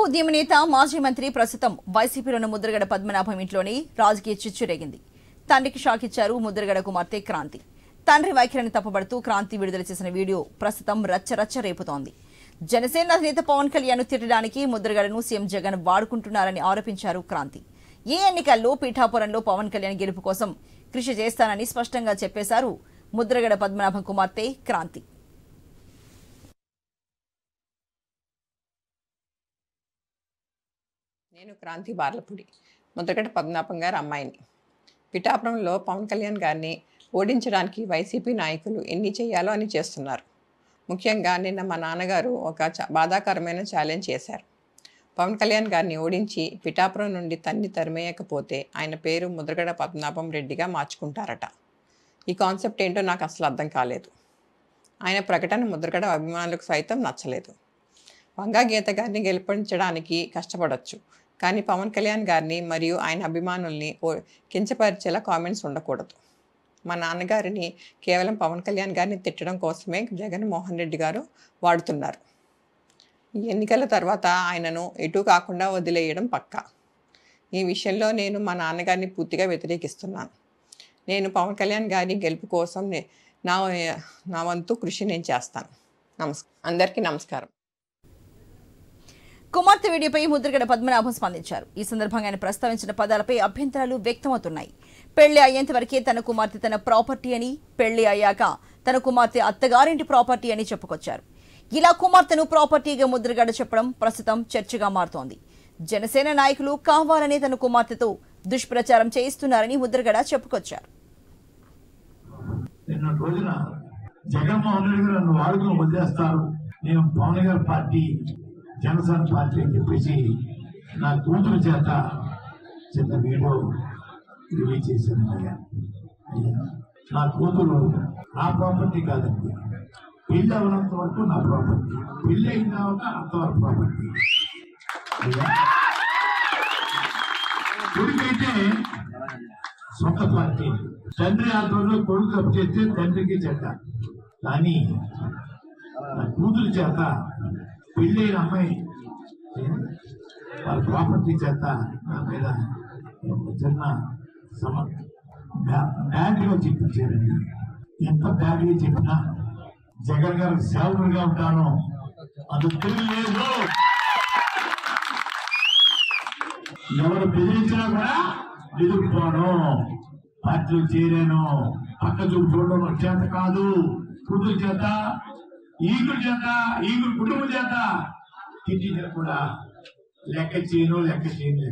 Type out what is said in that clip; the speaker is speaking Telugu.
కాపు ఉద్యమ నేత మాజీ మంత్రి ప్రస్తుతం వైసీపీలోని ముద్రగడ పద్మనాభం ఇంట్లోని రాజకీయ చిచ్చు రేగింది. తండ్రికి షాక్ ఇచ్చారు ముద్రగడ కుమార్తె క్రాంతి. తండ్రి వైఖరిని తప్పుబడుతూ క్రాంతి విడుదల చేసిన వీడియో ప్రస్తుతం రచ్చరచ్చ రేపుతోంది. జనసేన అధినేత పవన్ కళ్యాణ్ తిట్టడానికి ముద్రగడను సీఎం జగన్ వాడుకుంటున్నారని ఆరోపించారు క్రాంతి. ఈ ఎన్నికల్లో పీఠాపురంలో పవన్ కళ్యాణ్ గెలుపు కోసం కృషి చేస్తానని స్పష్టంగా చెప్పేశారు ముద్రగడ పద్మనాభం కుమార్తె క్రాంతి. నేను క్రాంతి బార్లపూడి, ముద్రగడ పద్మనాభం గారి అమ్మాయిని. పిఠాపురంలో పవన్ కళ్యాణ్ గారిని ఓడించడానికి వైసీపీ నాయకులు ఎన్ని చేయాలో అని చేస్తున్నారు. ముఖ్యంగా నిన్న మా నాన్నగారు ఒక బాధాకరమైన ఛాలెంజ్ చేశారు. పవన్ కళ్యాణ్ గారిని ఓడించి పిఠాపురం నుండి తరిమేయకపోతే ఆయన పేరు ముద్రగడ పద్మనాభం రెడ్డిగా మార్చుకుంటారట. ఈ కాన్సెప్ట్ ఏంటో నాకు అసలు అర్థం కాలేదు. ఆయన ప్రకటన ముద్రగడ అభిమానులకు సైతం నచ్చలేదు. వంగా గీత గారిని గెలిపించడానికి కష్టపడవచ్చు, కానీ పవన్ కళ్యాణ్ గారిని మరియు ఆయన అభిమానుల్ని కించపరిచేలా కామెంట్స్ ఉండకూడదు. మా నాన్నగారిని కేవలం పవన్ కళ్యాణ్ గారిని తిట్టడం కోసమే జగన్మోహన్ రెడ్డి గారు వాడుతున్నారు. ఈ ఎన్నికల తర్వాత ఆయనను ఎటు కాకుండా వదిలేయడం పక్కా. ఈ విషయంలో నేను మా నాన్నగారిని పూర్తిగా వ్యతిరేకిస్తున్నాను. నేను పవన్ కళ్యాణ్ గారి గెలుపు కోసం నా వంతు కృషి నేను చేస్తాను. అందరికీ నమస్కారం. కుమార్తె వీడియోపై ముద్రగడ పద్మనాభం స్పందించారు. ఈ సందర్భంగా ఆయన ప్రస్తావించిన పదాలపై అభ్యంతరాలు వ్యక్తమవుతున్నాయి. పెళ్లి అయ్యేంత వరకే తన కుమార్తె తన ప్రాపర్టీ అని, పెళ్లి అయ్యాక తన కుమార్తె అత్తగారింటి ప్రాపర్టీ అని చెప్పుకొచ్చారు. ఇలా కుమార్తెను ప్రాపర్టీగా ముద్రగడ చెప్పడం ప్రస్తుతం చర్చగా మారుతోంది. జనసేన నాయకులు కావాలనే తన కుమార్తెతో దుష్ప్రచారం చేయిస్తున్నారని ముద్రగడ చెప్పుకొచ్చారు. జగన్మోహన్ రెడ్డి గారు నన్ను వాడుకుని వదిలేస్తారు, నేను పవన్ గారి పార్టీ జనసేన పార్టీ అని చెప్పేసి నా కూతురు చేత చిన్న వీడియో రిలీజ్ చేశాను. అయ్యా నా కూతురు నా ప్రాపర్టీ కాదండి, పెళ్లి అవనంత వరకు నా ప్రాపర్టీ, పెళ్లి అయిన తర్వాత అంతవరకు ప్రాపర్టీ. కొడుకైతే సొంత పార్టీ, తండ్రి ఆధ్వర్యంలో కొడుకు తప్పు చేస్తే తండ్రికి చెడ్డ, కానీ నా కూతురు చేత పెళ్ళైన అమ్మాయి వాళ్ళ ప్రాపర్టీ చేత నా మీద చిన్న బ్యాడ్గా చెప్పించారండి. ఎంత బ్యాడ్గా చెప్పినా జగన్ గారు సేవకుడిగా ఉంటాను అది తెలియలేదు. ఎవరు బెదిరించినా కూడా ఎదుర్కోను, పార్టీలో చేరాను, పక్క చూపు చూడడం చేత కాదు, కూతురు చేత ఈగురు కుటుంబం చేత తిట్టించిన కూడా లెక్క చేయను.